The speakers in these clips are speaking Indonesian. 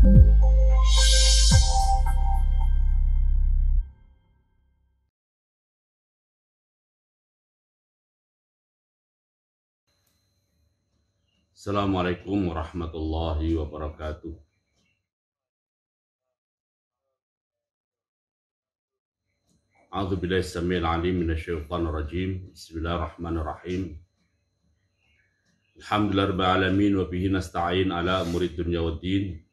Assalamualaikum warahmatullahi wabarakatuh. A'udzu billahi samil alim minasyaitonir rajim. Bismillahirrahmanirrahim. Alhamdulillahirabbil alamin wa bihi nasta'in ala umurid dunya waddin.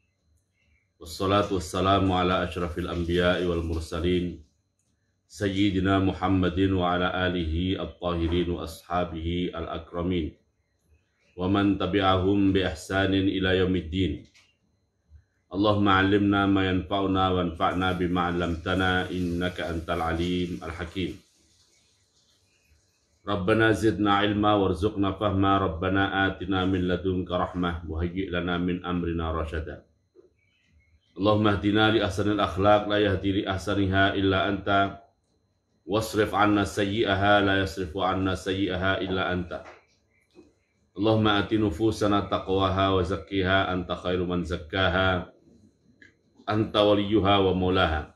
Wassalatu wassalamu ala asyrafil anbiya'i wal mursalin sayyidina Muhammadin wa ala alihi at-tahirin wa ashabihi al-akramin. Wa man tabi'ahum bi ihsanin ila yaumiddin. Allahumma 'allimna ma yanfa'una wanfa'na bima 'allamtana innaka antal alim al-hakim. Rabbana zidna ilma warzuqna fahma. Rabbana atina min ladunka rahmah wa hayyi' lana min amrina rasyada. Allahumma hdina li ahsanil akhlaq la yahdi li ahsaniha illa anta wasrif 'anna sayyi'aha la yasrifu 'anna sayyi'aha illa anta. Allahumma ati nufusana taqwaha wa zakkiha anta khairu man zakkaha anta waliyuha wa maulaha.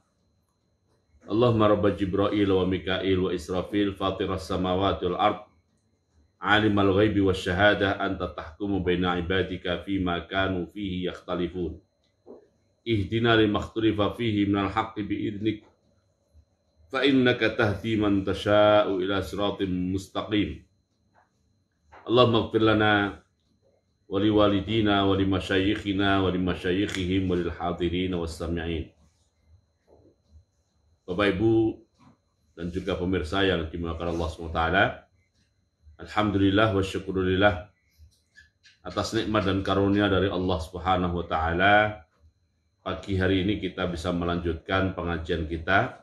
Allahumma rabba Jibril wa Mikail wa Israfil fatiras samawati wal ard alimal ghaibi was syahadah anta tahkumu baina ibadika fima kanu fihi yakhtalifun. Ihdina lima ikhtalafa fihi minal haqqi bi'idnik fa innaka tahdi man tasha'u ila siratim mustaqim. Allahumma ighfir lana wa liwalidina wa limasyayikhina wa limasyayikhihim wa lil hadirin was sami'in. Bapak Ibu dan juga pemirsa yang dimuliakan Allah SWT, alhamdulillah wa syukurillah atas nikmat dan karunia dari Allah Subhanahu wa taala. Pagi hari ini kita bisa melanjutkan pengajian kita.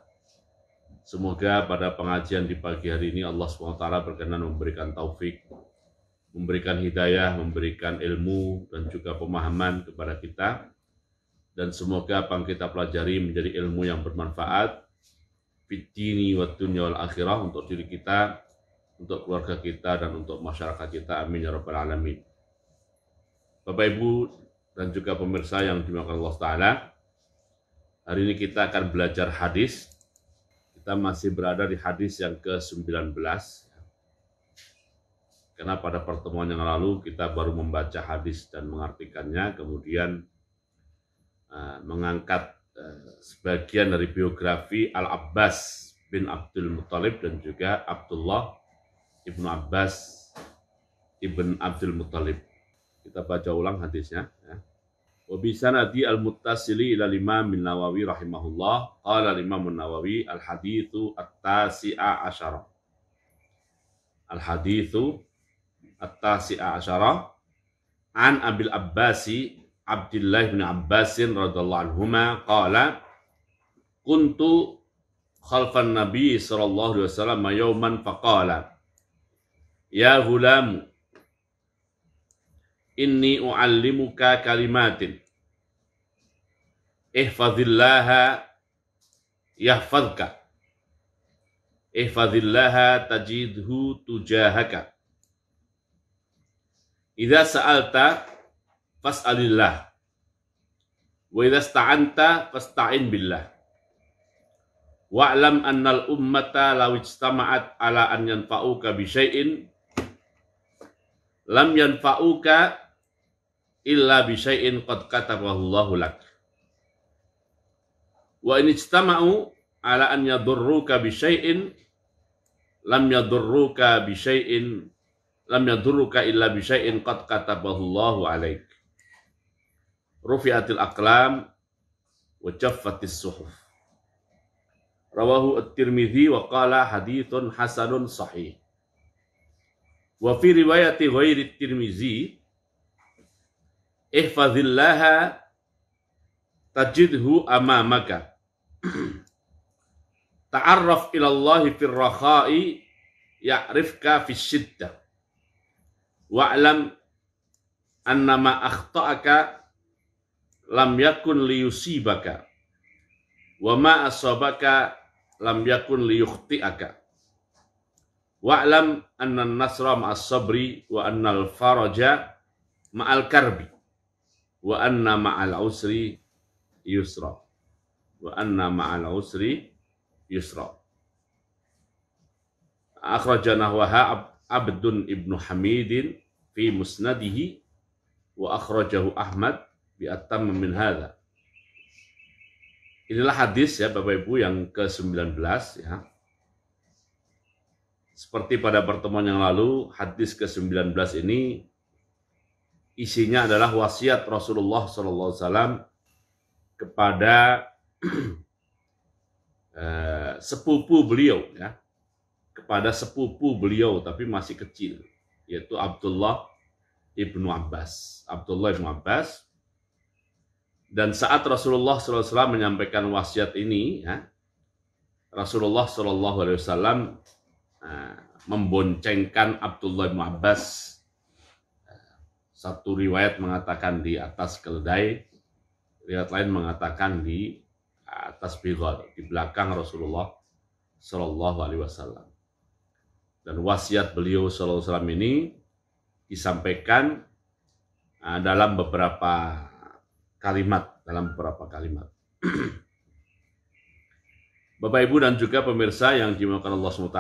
Semoga pada pengajian di pagi hari ini Allah SWT berkenan memberikan taufik, memberikan hidayah, memberikan ilmu dan juga pemahaman kepada kita. Dan semoga apa yang kita pelajari menjadi ilmu yang bermanfaat fid dini wad dunya wal akhirah, untuk diri kita, untuk keluarga kita, dan untuk masyarakat kita. Amin ya rabbal alamin. Bapak Ibu dan juga pemirsa yang dimuliakan Allah Ta'ala, hari ini kita akan belajar hadis. Kita masih berada di hadis yang ke-19. Karena pada pertemuan yang lalu kita baru membaca hadis dan mengartikannya, kemudian mengangkat sebagian dari biografi Al-Abbas bin Abdul Muttalib dan juga Abdullah ibnu Abbas ibn Abdul Muttalib. Kita baca ulang hadisnya. Wa bi sanadi al-muttasili ila Imam Nawawi rahimahullah, qala Imam Nawawi al-haditsu at-tasi'a asyara. Al-haditsu at-tasi'a asyara an Abil Abbasi Abdullah bin Abbasin radhiyallahu anhuma qala kuntu khalfan nabi sallallahu alaihi wasallam yawman faqala ya ghulam inni u'allimuka kalimatin ihfazillaha yahfazka ihfazillaha tajidhu tujahaka idza sa'alta fas'alillah wa idza ista'anta fasta'in billah wa'lam annal ummata law ijtama'at ala an yanfa'uka bi syai'in lam yanfa'uka illa bi syai'in qad katabahu Allahu lak wa in ijtama'u ala an yadurruka bi syai'in lam yadurruka bi syai'in lam yadurruka illa bi syai'in qad katabahu Allahu alaik. Rufi'atil aqlam wa jaffatis suhuf. Rawahu at-Tirmidzi wa qala haditsun hasanun sahih. Wa fi riwayati ghairi at-Tirmidzi ihfazillaha tajidhu amamaka. Ta'arraf ila Allah fir rakha'i ya'rifka fis shiddah. Wa'lam annama akhta'aka lam yakun liyusibaka wa ma asabaka lam yakun liyukhti'aka. Wa'lam anna an-nasra ma'as sabri wa annal faraja ma'al karbi wa anna ma'al usri yusra. Wa anna ma'al usri yusra. Akhrajana nahwaha Abdun ibnu Hamidin fi musnadihi wa akhrajahu Ahmad bi atamma min hadza. Inilah hadis ya Bapak Ibu yang ke-19 ya. Seperti pada pertemuan yang lalu, hadis ke-19 ini isinya adalah wasiat Rasulullah SAW kepada sepupu beliau ya. Kepada sepupu beliau tapi masih kecil, yaitu Abdullah ibnu Abbas. Abdullah ibnu Abbas. Dan saat Rasulullah SAW menyampaikan wasiat ini, ya, Rasulullah SAW memboncengkan Abdullah bin Abbas. Satu riwayat mengatakan di atas keledai, riwayat lain mengatakan di atas bighal, di belakang Rasulullah SAW. Dan wasiat beliau SAW ini disampaikan dalam beberapa kalimat. Bapak Ibu dan juga pemirsa yang dimuliakan Allah SWT,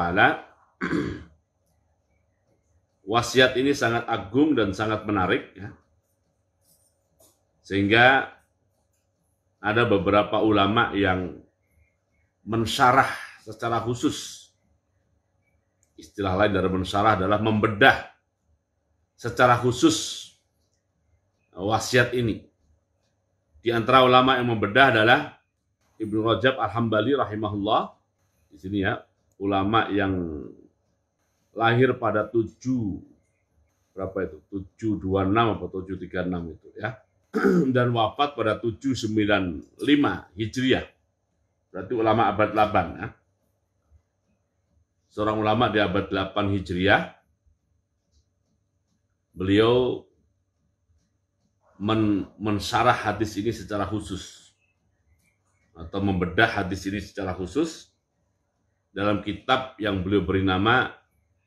wasiat ini sangat agung dan sangat menarik ya. Sehingga ada beberapa ulama yang mensyarah secara khusus. Istilah lain dari mensyarah adalah membedah secara khusus wasiat ini. Di antara ulama yang membedah adalah Ibnu Rajab Al-Hambali rahimahullah. Di sini ya, ulama yang lahir pada 726 atau 736 itu ya. Dan wafat pada 795 Hijriah. Berarti ulama abad 8 ya. Seorang ulama di abad 8 Hijriah. Beliau mensyarah hadis ini secara khusus atau membedah hadis ini secara khusus dalam kitab yang beliau beri nama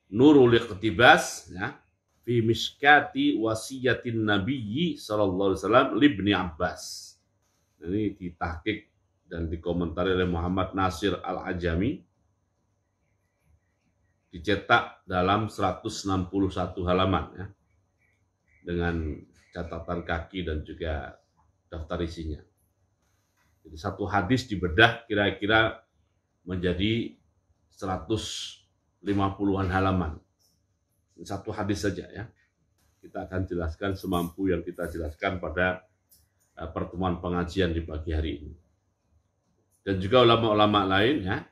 Nurul Iqtibas ya, fi miskati wasiyatin Nabiyyi sallallahu alaihi wasallam libni Abbas. Ini ditahqiq dan dikomentari oleh Muhammad Nasir Al-Ajami, dicetak dalam 161 halaman ya, dengan catatan kaki dan juga daftar isinya. Jadi satu hadis dibedah kira-kira menjadi 150-an halaman. Satu hadis saja ya. Kita akan jelaskan semampu yang kita jelaskan pada pertemuan pengajian di pagi hari ini. Dan juga ulama-ulama lain ya,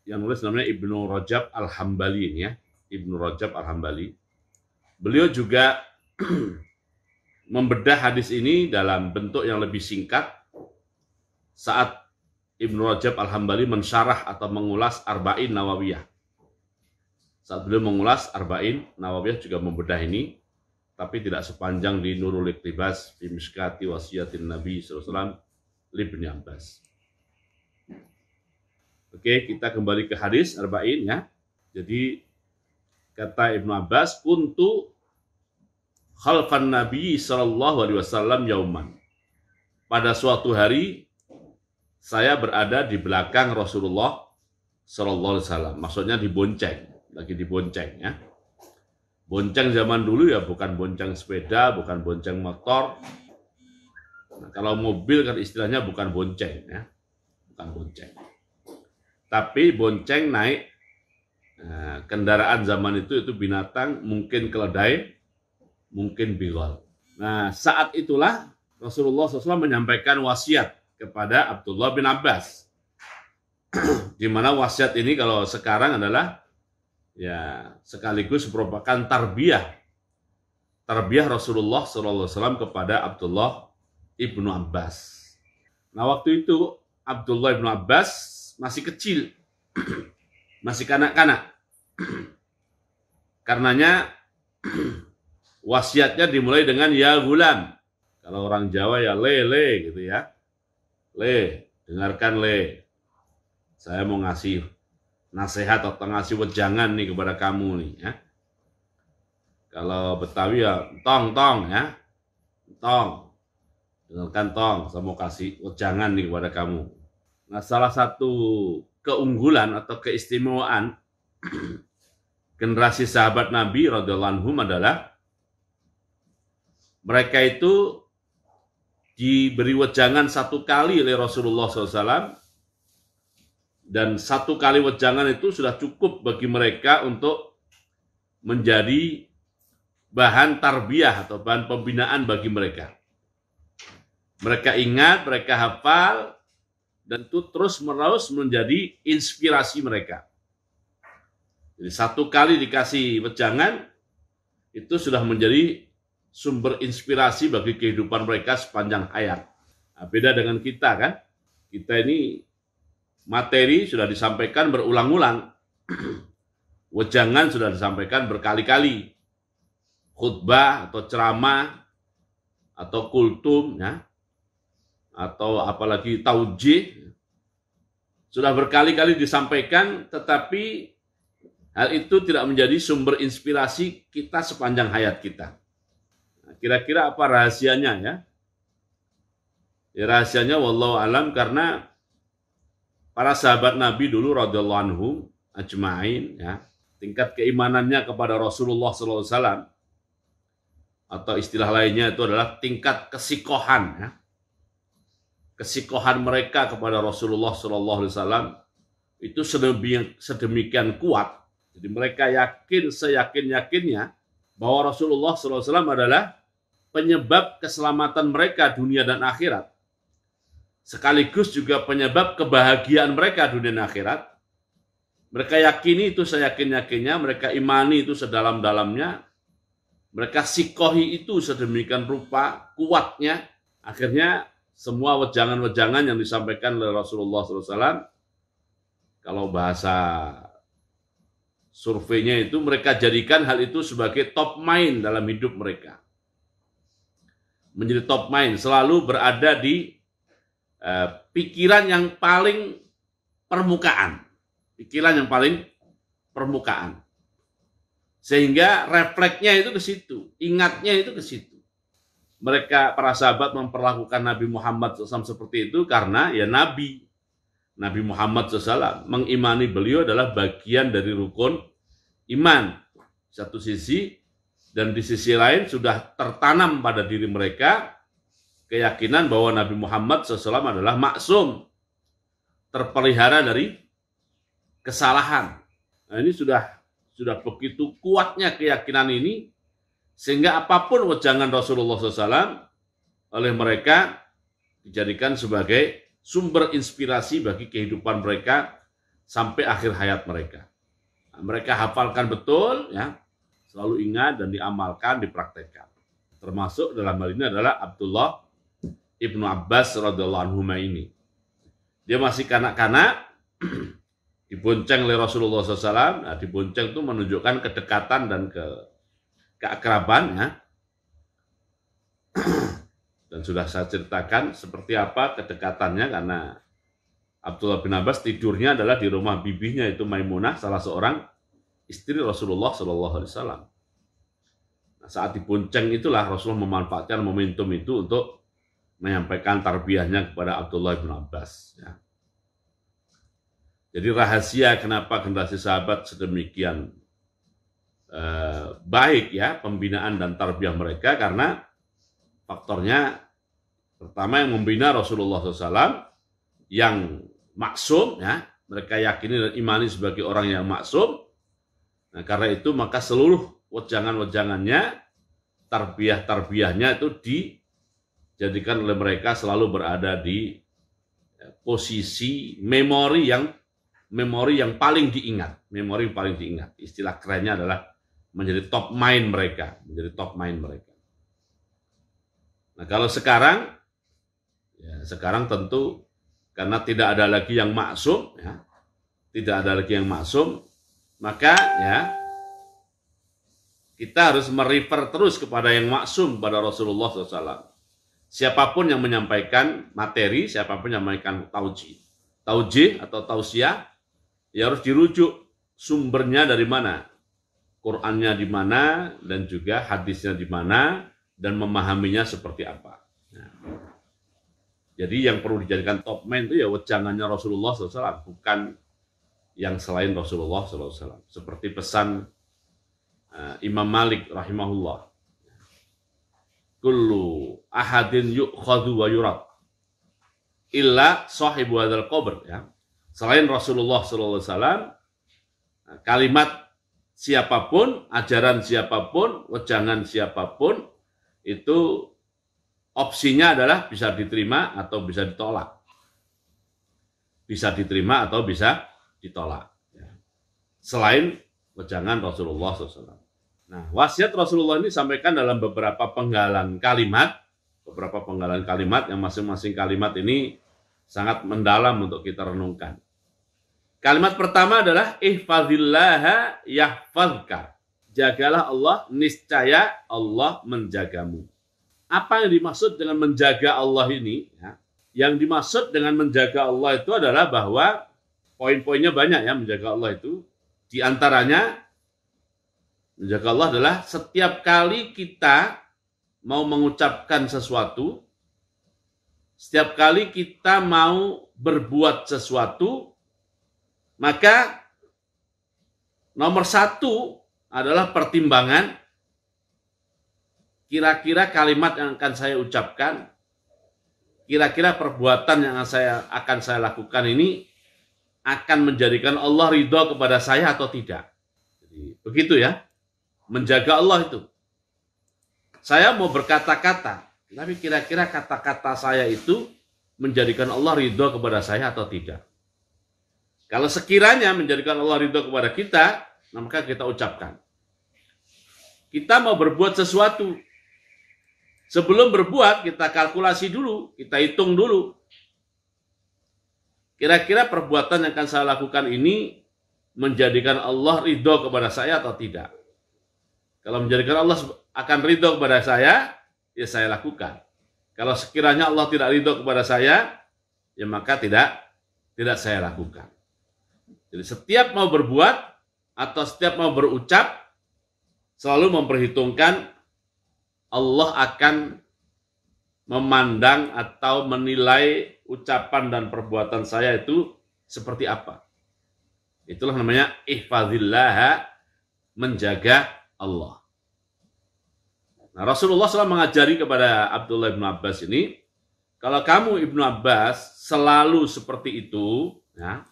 yang nulis namanya Ibnu Rajab Al-Hambali ya. Ibnu Rajab Al-Hambali. Beliau juga membedah hadis ini dalam bentuk yang lebih singkat saat Ibnu Rajab Al-Hambali mensyarah atau mengulas Arba'in Nawawiyah. Saat beliau mengulas Arba'in Nawawiyah juga membedah ini, tapi tidak sepanjang di Nurul Iqtibas fi miskati wasiyatin Nabi SAW libni Abbas. Oke, kita kembali ke hadis Arba'in ya. Jadi kata Ibnu Abbas, kuntu khalfan Nabi sallallahu alaihi wasallam yauman. Pada suatu hari saya berada di belakang Rasulullah sallallahu alaihi wasallam. Maksudnya dibonceng, lagi dibonceng ya. Bonceng zaman dulu ya bukan bonceng sepeda, bukan bonceng motor. Nah, kalau mobil kan istilahnya bukan bonceng ya. Bukan bonceng. Tapi bonceng naik kendaraan zaman itu binatang, mungkin keledai, mungkin bighal. Nah, saat itulah Rasulullah SAW menyampaikan wasiat kepada Abdullah bin Abbas. Di mana wasiat ini kalau sekarang adalah ya sekaligus merupakan tarbiyah Rasulullah SAW kepada Abdullah ibnu Abbas. Nah, waktu itu Abdullah ibnu Abbas masih kecil, masih kanak-kanak. Karenanya wasiatnya dimulai dengan ya gulam. Kalau orang Jawa ya le gitu ya. Le, dengarkan le. Saya mau ngasih nasihat atau ngasih wejangan nih kepada kamu nih ya. Kalau Betawi ya tong ya. Tong. Dengarkan tong, saya mau kasih wejangan nih kepada kamu. Nah, salah satu keunggulan atau keistimewaan generasi sahabat Nabi radhiyallahu anhum adalah mereka itu diberi wejangan satu kali oleh Rasulullah SAW, dan satu kali wejangan itu sudah cukup bagi mereka untuk menjadi bahan tarbiyah atau bahan pembinaan bagi mereka. Mereka ingat, mereka hafal, dan itu terus-menerus menjadi inspirasi mereka. Jadi satu kali dikasih wejangan, itu sudah menjadi sumber inspirasi bagi kehidupan mereka sepanjang hayat. Nah, beda dengan kita kan, kita ini materi sudah disampaikan berulang-ulang, wejangan sudah disampaikan berkali-kali, khutbah atau ceramah atau kultum, ya, atau apalagi taujih sudah berkali-kali disampaikan, tetapi hal itu tidak menjadi sumber inspirasi kita sepanjang hayat kita. Nah, kira-kira apa rahasianya ya? Ya, rahasianya wallahu alam, karena para sahabat Nabi dulu radhiyallahu anhum ajmain, ya, tingkat keimanannya kepada Rasulullah SAW atau istilah lainnya itu adalah tingkat kesikohan, ya. Kesikohan mereka kepada Rasulullah SAW itu sedemikian kuat. Jadi mereka yakin seyakin-yakinnya bahwa Rasulullah SAW adalah penyebab keselamatan mereka dunia dan akhirat, sekaligus juga penyebab kebahagiaan mereka dunia dan akhirat. Mereka yakini itu seyakin-yakinnya, mereka imani itu sedalam-dalamnya, mereka sikohi itu sedemikian rupa kuatnya. Akhirnya semua wejangan-wejangan yang disampaikan oleh Rasulullah SAW, kalau bahasa surveinya itu, mereka jadikan hal itu sebagai top mind dalam hidup mereka. Menjadi top mind, selalu berada di pikiran yang paling permukaan. Pikiran yang paling permukaan. Sehingga refleksnya itu ke situ, ingatnya itu ke situ. Mereka, para sahabat, memperlakukan Nabi Muhammad SAW seperti itu karena ya Nabi Muhammad SAW mengimani beliau adalah bagian dari rukun iman satu sisi, dan di sisi lain sudah tertanam pada diri mereka keyakinan bahwa Nabi Muhammad SAW adalah maksum, terpelihara dari kesalahan. Nah, ini sudah begitu kuatnya keyakinan ini, sehingga apapun wejangan Rasulullah SAW oleh mereka dijadikan sebagai sumber inspirasi bagi kehidupan mereka sampai akhir hayat mereka. Nah, mereka hafalkan betul, ya, selalu ingat dan diamalkan, dipraktekkan. Termasuk dalam hal ini adalah Abdullah ibnu Abbas radhiyallahu anhu ini. Dia masih kanak-kanak, dibonceng oleh Rasulullah SAW. Nah, dibonceng itu menunjukkan kedekatan dan keakraban, ya. Dan sudah saya ceritakan seperti apa kedekatannya, karena Abdullah bin Abbas tidurnya adalah di rumah bibinya, itu Maimunah, salah seorang istri Rasulullah SAW. Nah, saat dibonceng itulah Rasulullah memanfaatkan momentum itu untuk menyampaikan tarbiyahnya kepada Abdullah bin Abbas, ya. Jadi rahasia kenapa generasi sahabat sedemikian baik, ya, pembinaan dan tarbiyah mereka, karena faktornya pertama yang membina Rasulullah SAW yang maksum, ya, mereka yakini dan imani sebagai orang yang maksum. Nah, karena itu maka seluruh wejangan-wejangannya, tarbiyah-tarbiyahnya itu dijadikan oleh mereka selalu berada di posisi memori yang paling diingat, Istilah kerennya adalah menjadi top mind mereka, Nah, kalau sekarang, ya, sekarang tentu karena tidak ada lagi yang maksum, ya, maka, ya, kita harus merefer terus kepada yang maksum, pada Rasulullah SAW. Siapapun yang menyampaikan materi, siapapun yang menyampaikan taujih atau tausiah, ya harus dirujuk sumbernya dari mana, Qur'annya di mana, dan juga hadisnya di mana, dan memahaminya seperti apa. Nah, Jadi yang perlu dijadikan top man itu ya wejangannya Rasulullah SAW, bukan yang selain Rasulullah SAW. Seperti pesan Imam Malik rahimahullah, kullu ahadin yu'khadhu wa yurad illa sahibu hadzal qabr, ya. Selain Rasulullah SAW, kalimat siapapun, ajaran siapapun, wejangan siapapun, itu opsinya adalah bisa diterima atau bisa ditolak. Bisa diterima atau bisa ditolak. Selain wejangan Rasulullah SAW. Nah, wasiat Rasulullah ini disampaikan dalam beberapa penggalan kalimat. Beberapa penggalan kalimat yang masing-masing kalimat ini sangat mendalam untuk kita renungkan. Kalimat pertama adalah ihfazillaha yahfazka. Jagalah Allah, niscaya Allah menjagamu. Apa yang dimaksud dengan menjaga Allah ini? Ya, yang dimaksud dengan menjaga Allah itu adalah bahwa poin-poinnya banyak ya menjaga Allah itu. Di antaranya menjaga Allah adalah setiap kali kita mau mengucapkan sesuatu, setiap kali kita mau berbuat sesuatu, maka nomor satu adalah pertimbangan kira-kira kalimat yang akan saya ucapkan, kira-kira perbuatan yang akan saya lakukan ini akan menjadikan Allah ridho kepada saya atau tidak. Jadi, begitu ya, menjaga Allah itu. Saya mau berkata-kata, tapi kira-kira kata-kata saya itu menjadikan Allah ridho kepada saya atau tidak. Kalau sekiranya menjadikan Allah ridho kepada kita, maka kita ucapkan. Kita mau berbuat sesuatu. Sebelum berbuat, kita kalkulasi dulu, kita hitung dulu. Kira-kira perbuatan yang akan saya lakukan ini menjadikan Allah ridho kepada saya atau tidak. Kalau menjadikan Allah akan ridho kepada saya, ya saya lakukan. Kalau sekiranya Allah tidak ridho kepada saya, ya maka tidak saya lakukan. Jadi setiap mau berbuat atau setiap mau berucap, selalu memperhitungkan Allah akan memandang atau menilai ucapan dan perbuatan saya itu seperti apa. Itulah namanya ihfazillah, menjaga Allah. Nah, Rasulullah SAW mengajari kepada Abdullah bin Abbas ini, kalau kamu Ibnu Abbas selalu seperti itu, ya,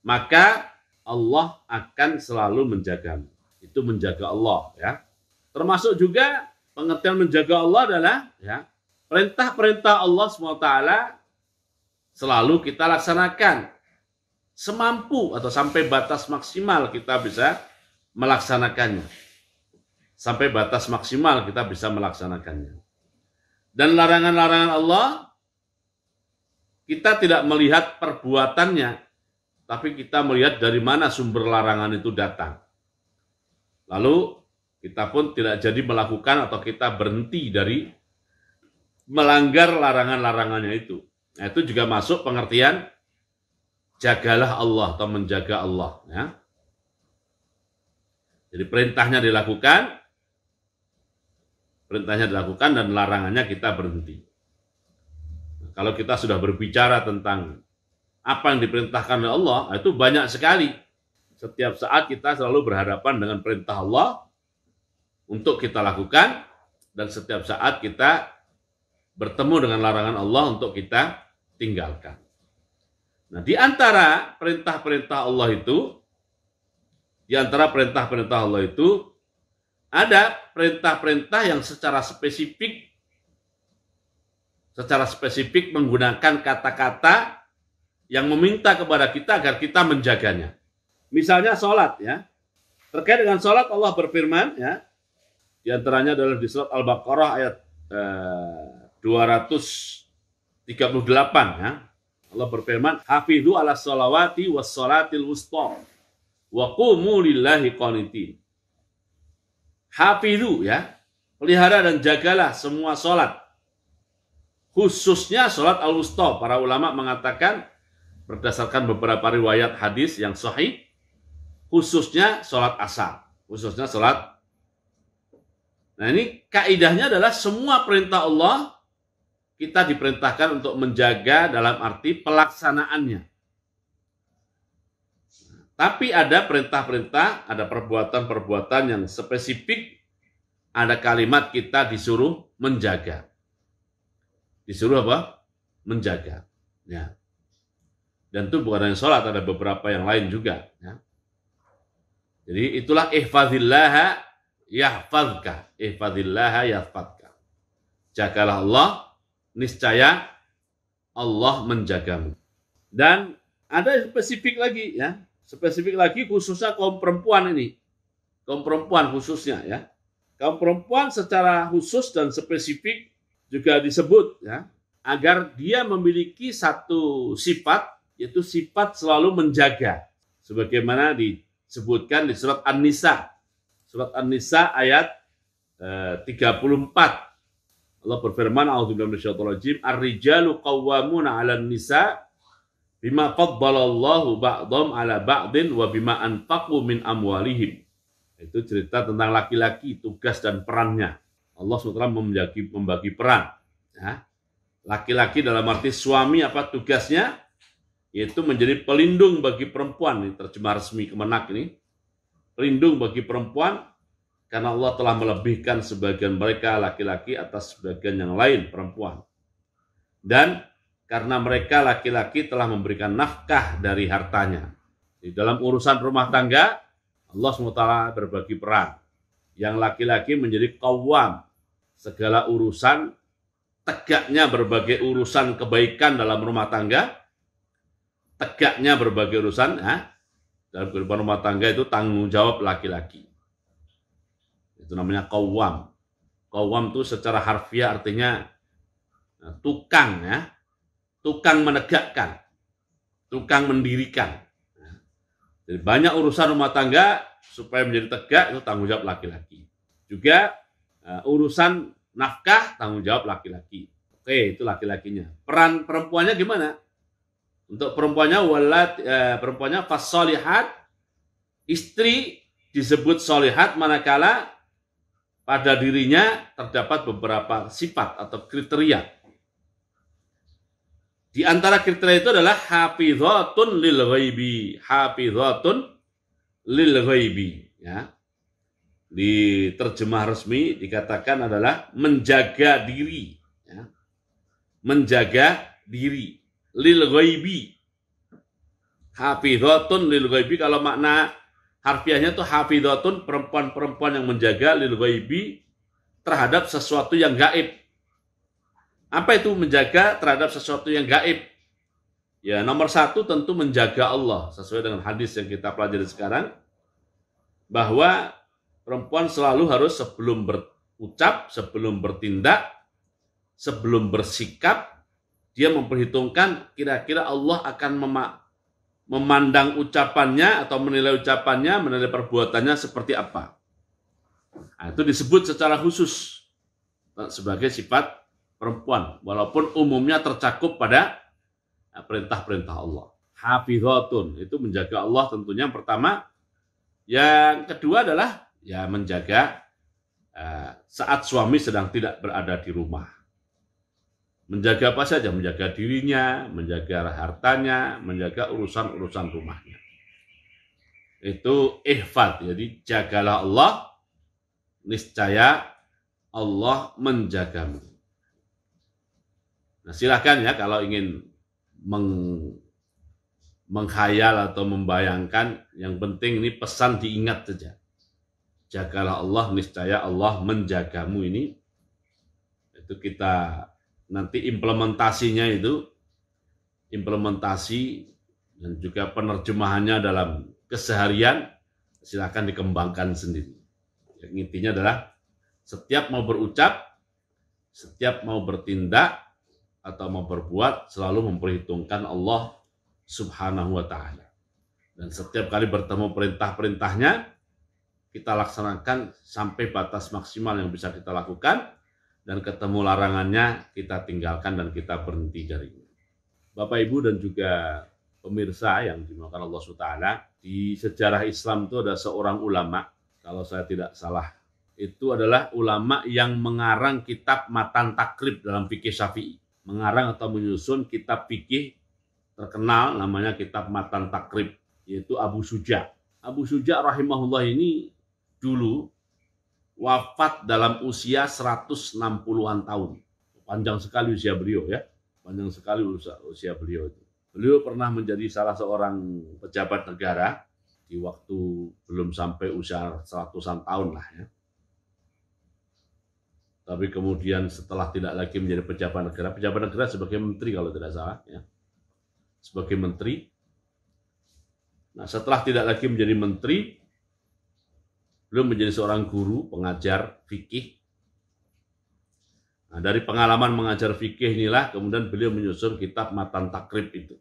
maka Allah akan selalu menjagamu. Itu menjaga Allah, ya. Termasuk juga pengertian menjaga Allah adalah ya, perintah-perintah Allah SWT selalu kita laksanakan semampu atau sampai batas maksimal kita bisa melaksanakannya. Sampai batas maksimal kita bisa melaksanakannya. Dan larangan-larangan Allah kita tidak melihat perbuatannya, tapi kita melihat dari mana sumber larangan itu datang. Lalu kita pun tidak jadi melakukan atau kita berhenti dari melanggar larangan-larangannya itu. Nah, itu juga masuk pengertian jagalah Allah atau menjaga Allah. Ya. Jadi perintahnya dilakukan dan larangannya kita berhenti. Nah, kalau kita sudah berbicara tentang apa yang diperintahkan oleh Allah, itu banyak sekali. Setiap saat kita selalu berhadapan dengan perintah Allah untuk kita lakukan, dan setiap saat kita bertemu dengan larangan Allah untuk kita tinggalkan. Nah, di antara perintah-perintah Allah itu, ada perintah-perintah yang secara spesifik menggunakan kata-kata yang meminta kepada kita agar kita menjaganya. Misalnya sholat, ya. Terkait dengan sholat Allah berfirman, ya. Di antaranya adalah di surat Al-Baqarah ayat 238, ya. Allah berfirman, "Hafidhu 'alas sholawati was sholatil wusta wa qumu lillahi qanitin." Hafidhu, ya. Pelihara dan jagalah semua sholat. Khususnya sholat al-wusta. Para ulama mengatakan berdasarkan beberapa riwayat hadis yang sahih, khususnya sholat asar, khususnya sholat. Nah, ini kaidahnya adalah semua perintah Allah kita diperintahkan untuk menjaga dalam arti pelaksanaannya. Tapi ada perintah-perintah, ada perbuatan-perbuatan yang spesifik, ada kalimat kita disuruh menjaga. Disuruh apa? Menjaga. Ya. Dan itu bukan hanya sholat, ada beberapa yang lain juga. Ya. Jadi itulah ihfazillaha yahfazka. Ihfazillaha yahfazka. Jagalah Allah, niscaya Allah menjagamu. Dan ada spesifik lagi ya. Spesifik lagi khususnya kaum perempuan ini. Kaum perempuan khususnya ya. Kaum perempuan secara khusus dan spesifik juga disebut ya, agar dia memiliki satu sifat, yaitu sifat selalu menjaga. Sebagaimana disebutkan di surat An-Nisa. Surat An-Nisa ayat 34. Allah berfirman, a'udzubillahi minasyaitonir rajim, ar-rijalu qawwamuna 'alan nisa bima faddalallahu ba'dhum 'ala ba'din wa bima anfaqu min amwalihim. Itu cerita tentang laki-laki, tugas dan perannya. Allah SWT membagi peran. Ya. Laki-laki dalam arti suami apa tugasnya? Yaitu menjadi pelindung bagi perempuan. Ini terjemah resmi Kemenak ini. Pelindung bagi perempuan karena Allah telah melebihkan sebagian mereka laki-laki atas sebagian yang lain perempuan. Dan karena mereka laki-laki telah memberikan nafkah dari hartanya. Di dalam urusan rumah tangga, Allah SWT berbagi peran. Yang laki-laki menjadi qawwam. Segala urusan, tegaknya berbagai urusan kebaikan dalam rumah tangga, tegaknya berbagai urusan, dalam kehidupan rumah tangga itu tanggung jawab laki-laki. Itu namanya qawwam. Qawwam itu secara harfiah artinya tukang ya. Tukang menegakkan. Tukang mendirikan. Jadi banyak urusan rumah tangga supaya menjadi tegak itu tanggung jawab laki-laki. Juga urusan nafkah tanggung jawab laki-laki. Oke, itu laki-lakinya. Peran perempuannya gimana? Untuk perempuannya fas-sholihat, istri disebut sholihat manakala pada dirinya terdapat beberapa sifat atau kriteria. Di antara kriteria itu adalah hafizatun lil ghaibi, hafizatun lil ghaibi ya. Di terjemah resmi dikatakan adalah menjaga diri ya. Menjaga diri lil ghaibi. Hafizatun lil ghaibi, kalau makna harfiahnya itu hafizatun, perempuan-perempuan yang menjaga lil ghaibi terhadap sesuatu yang gaib. Apa itu menjaga terhadap sesuatu yang gaib? Ya, nomor satu tentu menjaga Allah. Sesuai dengan hadis yang kita pelajari sekarang. Bahwa perempuan selalu harus sebelum berucap, sebelum bertindak, sebelum bersikap, dia memperhitungkan kira-kira Allah akan memandang ucapannya atau menilai ucapannya, menilai perbuatannya seperti apa. Nah, itu disebut secara khusus sebagai sifat perempuan, walaupun umumnya tercakup pada perintah-perintah Allah. Hafizatun, itu menjaga Allah tentunya yang pertama. Yang kedua adalah ya menjaga saat suami sedang tidak berada di rumah. Menjaga apa saja? Menjaga dirinya, menjaga hartanya, menjaga urusan-urusan rumahnya. Itu ihfad, jadi jagalah Allah, niscaya Allah menjagamu. Nah, silahkan ya kalau ingin menghayal atau membayangkan, yang penting ini pesan diingat saja. Jagalah Allah, niscaya Allah menjagamu ini. Itu kita nanti implementasinya itu, implementasi dan juga penerjemahannya dalam keseharian, silahkan dikembangkan sendiri. Yang intinya adalah setiap mau berucap, setiap mau bertindak, atau mau berbuat selalu memperhitungkan Allah Subhanahu wa ta'ala. Dan setiap kali bertemu perintah-perintahnya, kita laksanakan sampai batas maksimal yang bisa kita lakukan, dan ketemu larangannya kita tinggalkan dan kita berhenti darinya. Bapak Ibu dan juga pemirsa yang dimuliakan Allah SWT, di sejarah Islam itu ada seorang ulama, kalau saya tidak salah, itu adalah ulama yang mengarang kitab Matan Takrib dalam fikih Syafi'i. mengarang atau menyusun kitab fikih terkenal namanya kitab Matan Takrib, yaitu Abu Suja. Abu Suja rahimahullah ini dulu wafat dalam usia 160-an tahun. Panjang sekali usia beliau ya. Panjang sekali usia beliau itu. Beliau pernah menjadi salah seorang pejabat negara di waktu belum sampai usia 100-an tahun lah ya. Tapi kemudian setelah tidak lagi menjadi pejabat negara sebagai menteri kalau tidak salah ya. Sebagai menteri. Nah, setelah tidak lagi menjadi menteri, beliau menjadi seorang guru, pengajar fikih. Nah, dari pengalaman mengajar fikih inilah kemudian beliau menyusun kitab Matan Takrib itu.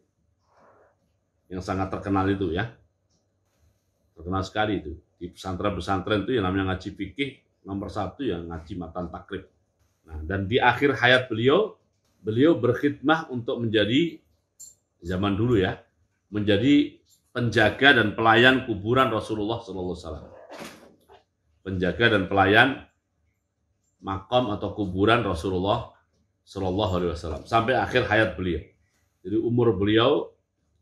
Yang sangat terkenal itu ya. Terkenal sekali itu. Di pesantren-pesantren itu yang namanya ngaji fikih, nomor 1 yang ngaji Matan Takrib. Nah, dan di akhir hayat beliau berkhidmah untuk menjadi, zaman dulu ya, menjadi penjaga dan pelayan kuburan Rasulullah SAW. Penjaga dan pelayan makam atau kuburan Rasulullah SAW sampai akhir hayat beliau. Jadi umur beliau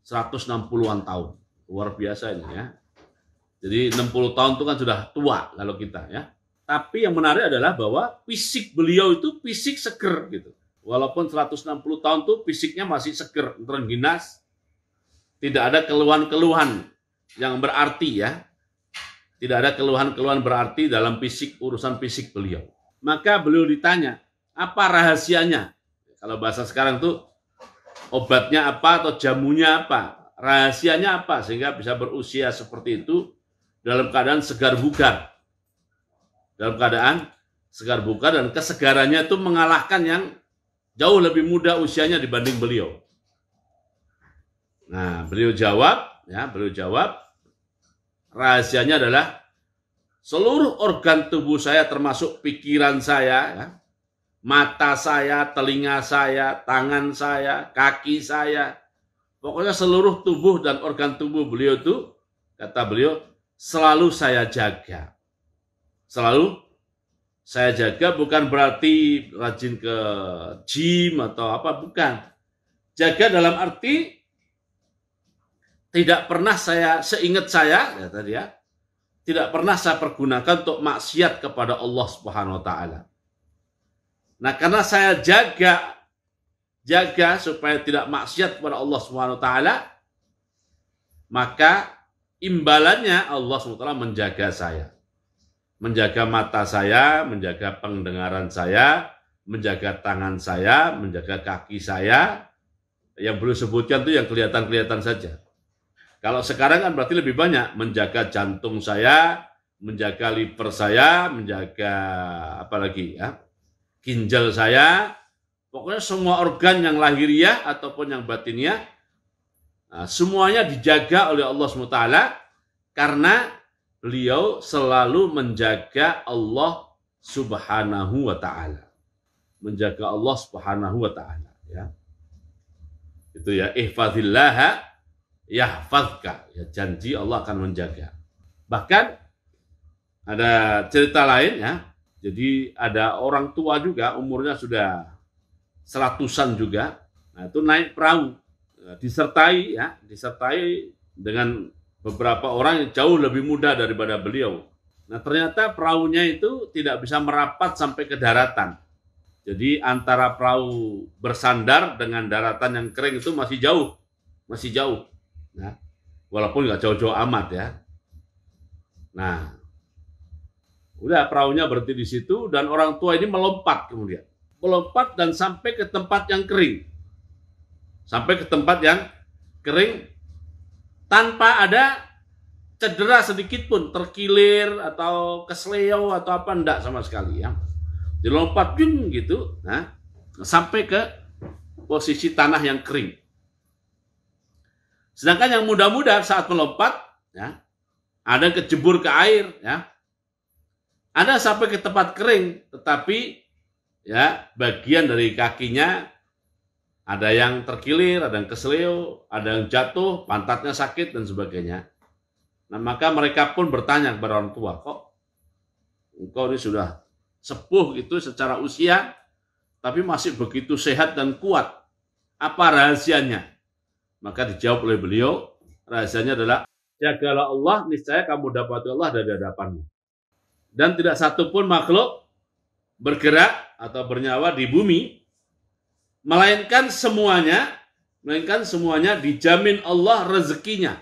160-an tahun. Luar biasa ini ya. Jadi 60 tahun itu kan sudah tua kalau kita ya. Tapi yang menarik adalah bahwa fisik beliau itu fisik seger gitu. Walaupun 160 tahun itu fisiknya masih seger, terengginas. Tidak ada keluhan-keluhan yang berarti ya. Tidak ada keluhan-keluhan berarti dalam urusan fisik beliau. Maka beliau ditanya, apa rahasianya? Kalau bahasa sekarang tuh obatnya apa atau jamunya apa? Rahasianya apa sehingga bisa berusia seperti itu dalam keadaan segar bugar. Dalam keadaan segar bugar dan kesegarannya itu mengalahkan yang jauh lebih muda usianya dibanding beliau. Nah, beliau jawab, rahasianya adalah seluruh organ tubuh saya termasuk pikiran saya, ya, mata saya, telinga saya, tangan saya, kaki saya, pokoknya seluruh tubuh dan organ tubuh beliau itu, kata beliau, selalu saya jaga. Selalu saya jaga bukan berarti rajin ke gym atau apa, bukan. Jaga dalam arti tidak pernah seingat saya, ya tadi ya, tidak pernah saya pergunakan untuk maksiat kepada Allah Subhanahu wa taala. Nah, karena saya jaga supaya tidak maksiat kepada Allah Subhanahu wa taala, maka imbalannya Allah Subhanahu wa taala menjaga saya. Menjaga mata saya, menjaga pendengaran saya, menjaga tangan saya, menjaga kaki saya. Yang belum sebutkan itu yang kelihatan-kelihatan saja. Kalau sekarang kan berarti lebih banyak, menjaga jantung saya, menjaga liver saya, menjaga apa lagi ya, ginjal saya, pokoknya semua organ yang lahiriah ataupun yang batiniah, nah, semuanya dijaga oleh Allah SWT karena beliau selalu menjaga Allah Subhanahu wa taala. Menjaga Allah Subhanahu wa taala ya. Itu ya, ihfazillaha yahfazka, ya, janji Allah akan menjaga. Bahkan ada cerita lain ya. Jadi ada orang tua juga umurnya sudah 100-an juga. Nah, itu naik perahu, disertai dengan beberapa orang yang jauh lebih muda daripada beliau. Nah, ternyata perahunya itu tidak bisa merapat sampai ke daratan. Jadi antara perahu bersandar dengan daratan yang kering itu masih jauh. Nah, walaupun nggak jauh-jauh amat ya. Nah, udah perahunya berhenti di situ dan orang tua ini melompat dan sampai ke tempat yang kering, tanpa ada cedera sedikit pun, terkilir atau kesleo atau apa, enggak sama sekali ya. Dilompat gitu, nah, sampai ke posisi tanah yang kering. Sedangkan yang muda-muda saat melompat, ya, ada kejebur ke air, ya, ada sampai ke tempat kering, tetapi ya bagian dari kakinya ada yang terkilir, ada yang kesleo, ada yang jatuh, pantatnya sakit dan sebagainya. Nah, maka mereka pun bertanya kepada orang tua, kok engkau ini sudah sepuh itu secara usia, tapi masih begitu sehat dan kuat. Apa rahasianya? Maka dijawab oleh beliau, rahasianya adalah jagalah Allah, niscaya kamu dapati Allah dari hadapanmu. Dan tidak satupun makhluk bergerak atau bernyawa di bumi, melainkan semuanya dijamin Allah rezekinya